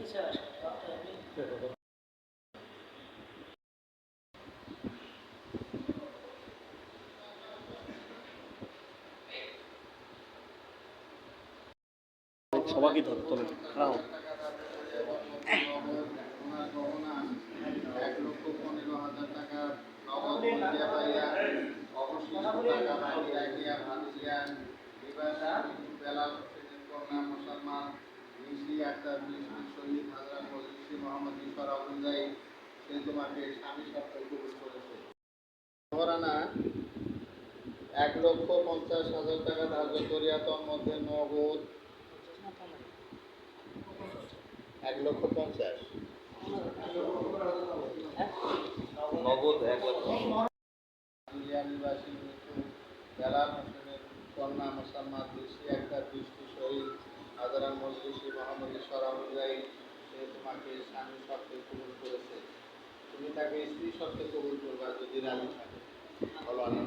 সবাইকে ধরো তোলে খাও। 1,15,000 টাকা নগদ পাইয়া অবশিষ্ট টাকা বাকি রাখিয়া ভাতিজিয়া বেলাল হোসেনের কন্যা মুসলমান ঋষি আক্তার বৃষ্টি শহীদ হাজরা মজলিসি মোহাম্মদ ইসর অনুযায়ী সে তোমাকে স্বামী সত্ত্বে কবুল করেছে। ঘরানা 1,50,000 টাকা ধার্য করিয়া তন্মধ্যে নগদ 1,50,000 নগদ 1,00,000 নিবাসী মৃত্যু বেলাল হোসেনের কন্যা মুসলমান ঋষি আক্তার বৃষ্টি শহীদ হাজরা মজলিসি মোহাম্মদ ইসর অনুযায়ী সে তোমাকে স্বামী সত্ত্বে কবুল করেছে। তুমি তাকে স্ত্রী সত্ত্বে কবুল করবা যদি রাজি থাকে। বলো আল্লাহ।